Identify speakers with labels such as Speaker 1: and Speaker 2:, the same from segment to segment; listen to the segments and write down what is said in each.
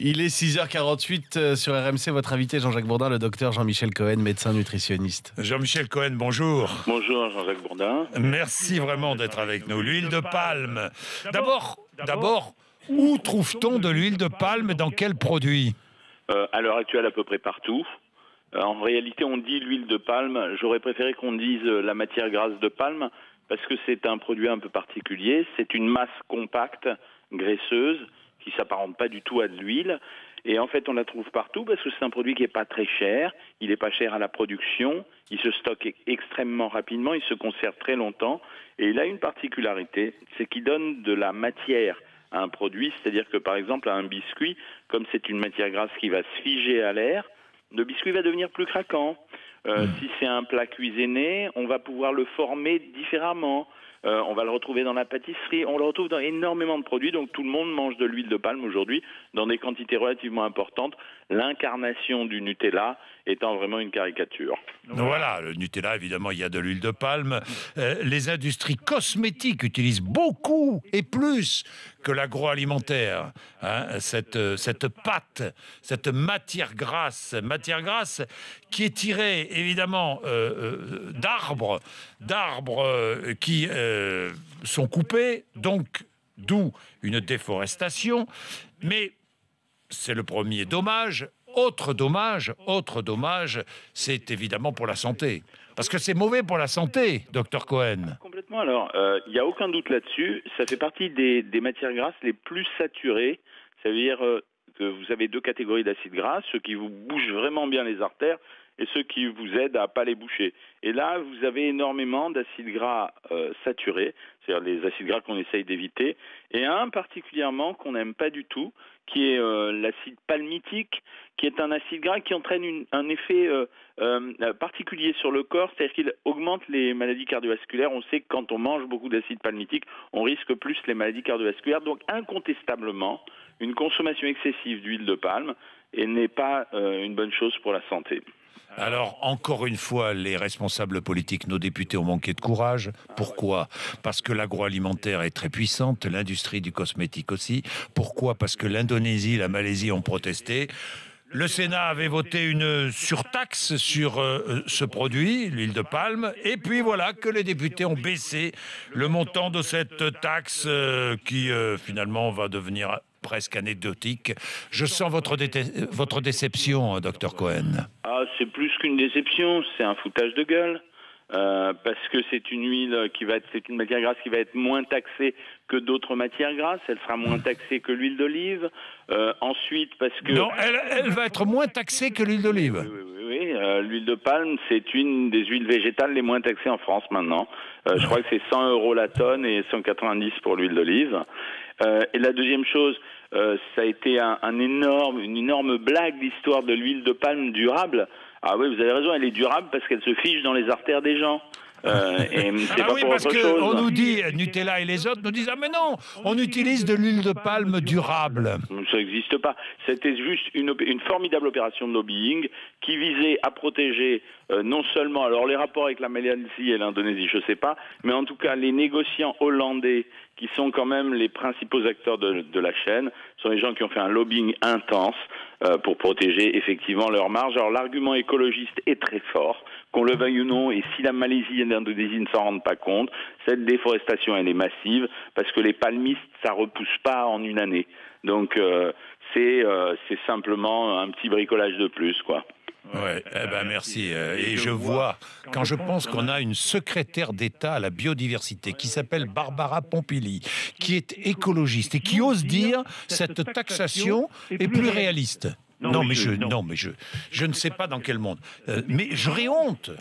Speaker 1: Il est 6h48 sur RMC. Votre invité Jean-Jacques Bourdin, le docteur Jean-Michel Cohen, médecin nutritionniste.
Speaker 2: Jean-Michel Cohen, bonjour.
Speaker 3: Bonjour Jean-Jacques Bourdin.
Speaker 2: Merci vraiment d'être avec nous. L'huile de palme. D'abord, où trouve-t-on de l'huile de palme? Dans quels produits?
Speaker 3: À l'heure actuelle, à peu près partout. En réalité, on dit l'huile de palme. J'aurais préféré qu'on dise la matière grasse de palme parce que c'est un produit un peu particulier. C'est une masse compacte, graisseuse, qui s'apparente pas du tout à de l'huile. Et en fait, on la trouve partout parce que c'est un produit qui est pas très cher. Il n'est pas cher à la production. Il se stocke extrêmement rapidement. Il se conserve très longtemps. Et il a une particularité, c'est qu'il donne de la matière à un produit. C'est-à-dire que, par exemple, à un biscuit, comme c'est une matière grasse qui va se figer à l'air, le biscuit va devenir plus craquant. Si c'est un plat cuisiné, on va pouvoir le former différemment. On va le retrouver dans la pâtisserie, on le retrouve dans énormément de produits, donc tout le monde mange de l'huile de palme aujourd'hui dans des quantités relativement importantes, l'incarnation du Nutella étant vraiment une caricature.
Speaker 2: Voilà, le Nutella, évidemment, il y a de l'huile de palme. Les industries cosmétiques utilisent beaucoup et plus que l'agroalimentaire cette pâte, cette matière grasse qui est tirée, évidemment, d'arbres qui sont coupés, donc d'où une déforestation. Mais c'est le premier dommage. Autre dommage, c'est évidemment pour la santé. Parce que c'est mauvais pour la santé, docteur Cohen.
Speaker 3: Complètement. Alors, il n'y a aucun doute là-dessus. Ça fait partie des matières grasses les plus saturées. Ça veut dire que vous avez deux catégories d'acides gras, ceux qui vous bougent vraiment bien les artères et ceux qui vous aident à pas les boucher. Et là, vous avez énormément d'acides gras saturés, c'est-à-dire les acides gras qu'on essaye d'éviter, et un particulièrement qu'on n'aime pas du tout, qui est l'acide palmitique, qui est un acide gras qui entraîne un effet particulier sur le corps, c'est-à-dire qu'il augmente les maladies cardiovasculaires. On sait que quand on mange beaucoup d'acide palmitique, on risque plus les maladies cardiovasculaires. Donc incontestablement, une consommation excessive d'huile de palme n'est pas une bonne chose pour la santé.
Speaker 2: Alors, encore une fois, les responsables politiques, nos députés ont manqué de courage. Pourquoi? Parce que l'agroalimentaire est très puissante, l'industrie du cosmétique aussi. Pourquoi? Parce que l'Indonésie, la Malaisie ont protesté. Le Sénat avait voté une surtaxe sur ce produit, l'huile de palme, et puis voilà que les députés ont baissé le montant de cette taxe qui finalement va devenir presque anecdotique. Je sens votre déception, docteur Cohen.
Speaker 3: Ah, c'est plus qu'une déception, c'est un foutage de gueule. Parce que c'est une huile c'est une matière grasse qui va être moins taxée que d'autres matières grasses. Elle sera moins taxée que l'huile d'olive. Ensuite, parce que
Speaker 2: non, elle va être moins taxée que l'huile d'olive.
Speaker 3: Oui. L'huile de palme, c'est une des huiles végétales les moins taxées en France maintenant. Je crois que c'est 100 € la tonne et 190 pour l'huile d'olive. Et la deuxième chose, ça a été une énorme blague, l'histoire de l'huile de palme durable. Ah oui, vous avez raison, elle est durable parce qu'elle se fige dans les artères des gens. Et c'est pas
Speaker 2: oui,
Speaker 3: pour
Speaker 2: parce
Speaker 3: autre chose.
Speaker 2: qu'on nous dit, Nutella et les autres nous disent « Ah mais non, on utilise de l'huile de palme durable ».
Speaker 3: Ça n'existe pas. C'était juste une formidable opération de lobbying qui visait à protéger non seulement alors les rapports avec la Malaisie et l'Indonésie, je ne sais pas, mais en tout cas les négociants hollandais qui sont quand même les principaux acteurs de la chaîne, sont les gens qui ont fait un lobbying intense pour protéger effectivement leur marge. Alors l'argument écologiste est très fort, qu'on le veuille ou non, et si la Malaisie et l'Indonésie ne s'en rendent pas compte, cette déforestation elle est massive, parce que les palmistes ça repousse pas en une année. Donc c'est simplement un petit bricolage de plus, quoi.
Speaker 2: Ouais, merci. Et je vois, quand je pense qu'on a une secrétaire d'État à la biodiversité qui s'appelle Barbara Pompili, qui est écologiste et qui ose dire cette taxation est plus réaliste. Non, mais je ne sais pas dans quel monde. Mais j'aurais honte.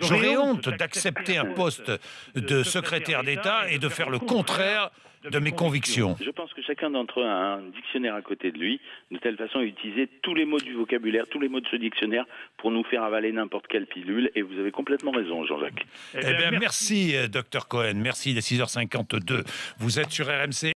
Speaker 2: J'aurais honte d'accepter un poste de secrétaire d'État et de faire le contraire de mes convictions.
Speaker 3: Je pense que chacun d'entre eux a un dictionnaire à côté de lui, de telle façon à utiliser tous les mots du vocabulaire, tous les mots de ce dictionnaire pour nous faire avaler n'importe quelle pilule. Et vous avez complètement raison, Jean-Jacques.
Speaker 2: Merci, docteur Cohen. Merci, il est 6h52. Vous êtes sur RMC.